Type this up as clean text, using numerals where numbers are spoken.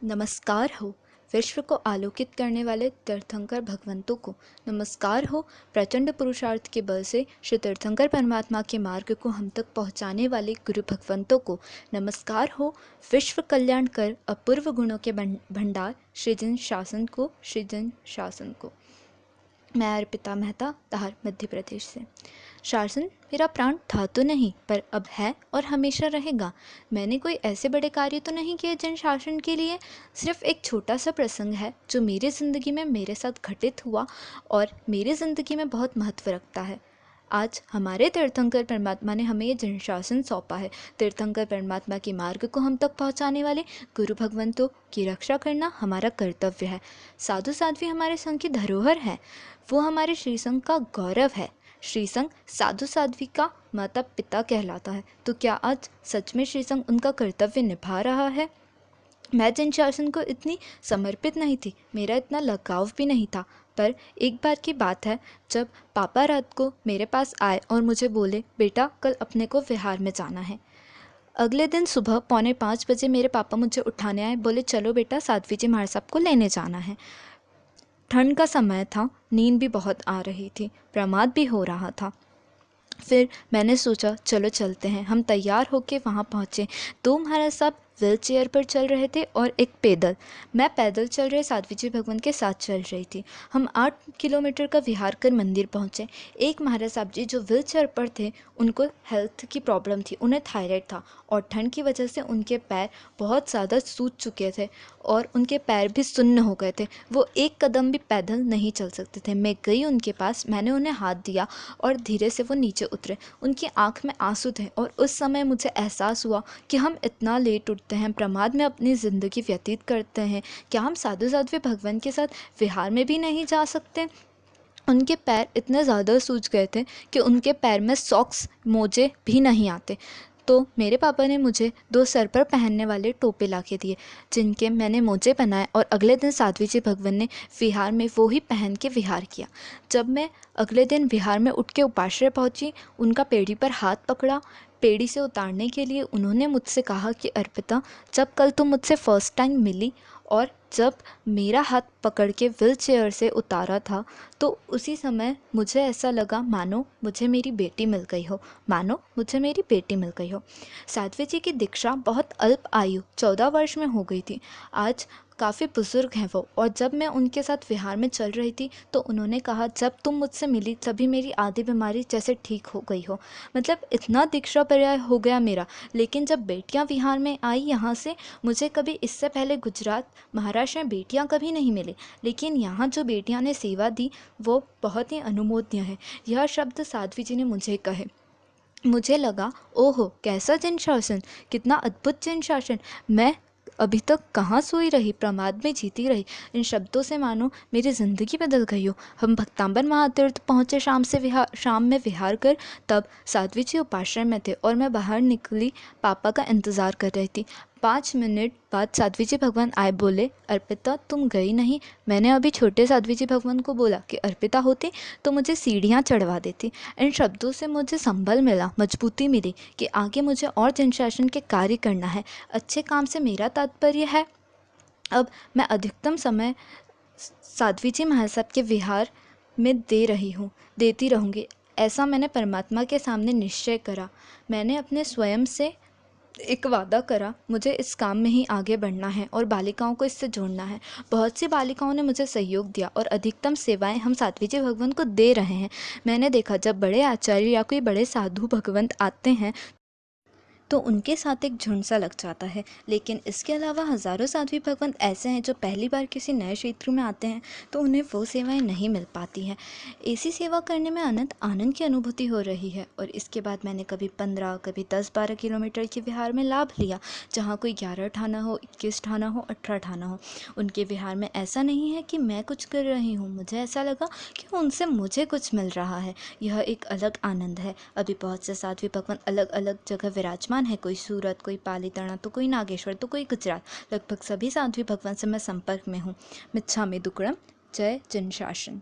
नमस्कार हो विश्व को आलोकित करने वाले तीर्थंकर भगवंतों को। नमस्कार हो प्रचंड पुरुषार्थ के बल से श्री तीर्थंकर परमात्मा के मार्ग को हम तक पहुंचाने वाले गुरु भगवंतों को। नमस्कार हो विश्व कल्याण कर अपूर्व गुणों के भंडार श्री जन शासन को, श्री जन शासन को। मैं अर्पिता मेहता, धार, मध्य प्रदेश से। शासन मेरा प्राण था तो नहीं, पर अब है और हमेशा रहेगा। मैंने कोई ऐसे बड़े कार्य तो नहीं किए जन शासन के लिए। सिर्फ एक छोटा सा प्रसंग है जो मेरी ज़िंदगी में मेरे साथ घटित हुआ और मेरी ज़िंदगी में बहुत महत्व रखता है। आज हमारे तीर्थंकर परमात्मा ने हमें ये जनशासन सौंपा है। तीर्थंकर परमात्मा के मार्ग को हम तक पहुंचाने वाले गुरु भगवंतों की रक्षा करना हमारा कर्तव्य है। साधु साध्वी हमारे संघ की धरोहर है, वो हमारे श्री संघ का गौरव है। श्री संघ साधु साध्वी का माता पिता कहलाता है, तो क्या आज सच में श्री संघ उनका कर्तव्य निभा रहा है? मैं जनशासन को इतनी समर्पित नहीं थी, मेरा इतना लगाव भी नहीं था। पर एक बार की बात है, जब पापा रात को मेरे पास आए और मुझे बोले, बेटा कल अपने को विहार में जाना है। अगले दिन सुबह 4:45 बजे मेरे पापा मुझे उठाने आए, बोले चलो बेटा साध्वी जी महाराज साहब को लेने जाना है। ठंड का समय था, नींद भी बहुत आ रही थी, प्रमाद भी हो रहा था। फिर मैंने सोचा चलो चलते हैं। हम तैयार होके वहाँ पहुँचे। 2 महाराज साहब व्हील चेयर पर चल रहे थे और एक पैदल। मैं पैदल चल रहे साध्वी जी भगवान के साथ चल रही थी। हम 8 किलोमीटर का विहार कर मंदिर पहुँचे। एक महाराज साहब जी जो व्हील चेयर पर थे, उनको हेल्थ की प्रॉब्लम थी, उन्हें थायराइड था और ठंड की वजह से उनके पैर बहुत ज़्यादा सूज चुके थे और उनके पैर भी सुन्न हो गए थे। वो एक कदम भी पैदल नहीं चल सकते थे। मैं गई उनके पास, मैंने उन्हें हाथ दिया और धीरे से वो नीचे उतरे। उनकी आंख में आंसू थे और उस समय मुझे एहसास हुआ कि हम इतना लेट उठते हैं, प्रमाद में अपनी ज़िंदगी व्यतीत करते हैं, क्या हम साधु साध्वी भगवान के साथ विहार में भी नहीं जा सकते? उनके पैर इतने ज़्यादा सूज गए थे कि उनके पैर में सॉक्स, मोजे भी नहीं आते। तो मेरे पापा ने मुझे 2 सर पर पहनने वाले टोपे ला के दिए, जिनके मैंने मोजे बनाए और अगले दिन साध्वी जी भगवान ने विहार में वो ही पहन के विहार किया। जब मैं अगले दिन विहार में उठ के उपाश्रय पहुंची, उनका पेड़ी पर हाथ पकड़ा। पेड़ी से उतारने के लिए उन्होंने मुझसे कहा कि अर्पिता, जब कल तुम मुझसे फ़र्स्ट टाइम मिली और जब मेरा हाथ पकड़ के व्हील चेयर से उतारा था, तो उसी समय मुझे ऐसा लगा मानो मुझे मेरी बेटी मिल गई हो, मानो मुझे मेरी बेटी मिल गई हो। साध्वी जी की दीक्षा बहुत अल्प आयु 14 वर्ष में हो गई थी। आज काफ़ी बुज़ुर्ग हैं वो, और जब मैं उनके साथ विहार में चल रही थी तो उन्होंने कहा जब तुम मुझसे मिली तभी मेरी आधी बीमारी जैसे ठीक हो गई हो। मतलब इतना दीक्षा पर्याय हो गया मेरा। लेकिन जब बेटियां विहार में आई यहाँ से, मुझे कभी इससे पहले गुजरात, महाराष्ट्र में बेटियां कभी नहीं मिली, लेकिन यहाँ जो बेटियां ने सेवा दी वो बहुत ही अनुमोदनीय है। यह शब्द साध्वी जी ने मुझे कहे। मुझे लगा ओहो कैसा जन शासन, कितना अद्भुत जन शासन। मैं अभी तक कहाँ सोई रही, प्रमाद में जीती रही। इन शब्दों से मानो मेरी ज़िंदगी बदल गई हो। हम भक्तांबर महातीर्थ पहुँचे शाम में विहार कर। तब साध्वी जी उपाश्रय में थे और मैं बाहर निकली पापा का इंतज़ार कर रही थी। 5 मिनट बाद साध्वी जी भगवान आए, बोले अर्पिता तुम गई नहीं। मैंने अभी छोटे साध्वी जी भगवान को बोला कि अर्पिता होती तो मुझे सीढ़ियाँ चढ़वा देती। इन शब्दों से मुझे संबल मिला, मजबूती मिली कि आगे मुझे और जनशासन के कार्य करना है। अच्छे काम से मेरा तात्पर्य है अब मैं अधिकतम समय साध्वी जी महाराज साहब के विहार में देती रहूँगी। ऐसा मैंने परमात्मा के सामने निश्चय करा। मैंने अपने स्वयं से एक वादा करा, मुझे इस काम में ही आगे बढ़ना है और बालिकाओं को इससे जोड़ना है। बहुत सी बालिकाओं ने मुझे सहयोग दिया और अधिकतम सेवाएं हम साध्वी जी भगवान को दे रहे हैं। मैंने देखा जब बड़े आचार्य या कोई बड़े साधु भगवंत आते हैं तो उनके साथ एक झुंड सा लग जाता है। लेकिन इसके अलावा हज़ारों साध्वी भगवंत ऐसे हैं जो पहली बार किसी नए क्षेत्र में आते हैं तो उन्हें वो सेवाएं नहीं मिल पाती हैं। ऐसी सेवा करने में अनंत आनंद की अनुभूति हो रही है। और इसके बाद मैंने कभी 15, कभी 10-12 किलोमीटर के विहार में लाभ लिया, जहाँ कोई 11 ठाना हो, 21 ठाना हो, 18 ठाना हो। उनके विहार में ऐसा नहीं है कि मैं कुछ कर रही हूँ, मुझे ऐसा लगा कि उनसे मुझे कुछ मिल रहा है। यह एक अलग आनंद है। अभी बहुत से साध्वी भगवान अलग अलग जगह विराजमान है, कोई सूरत, कोई पालीताना, तो कोई नागेश्वर, तो कोई गुजरात। लगभग सभी साध्वी भगवान से मैं संपर्क में हूँ। मिच्छामि दुक्कड़म। जय जनशासन।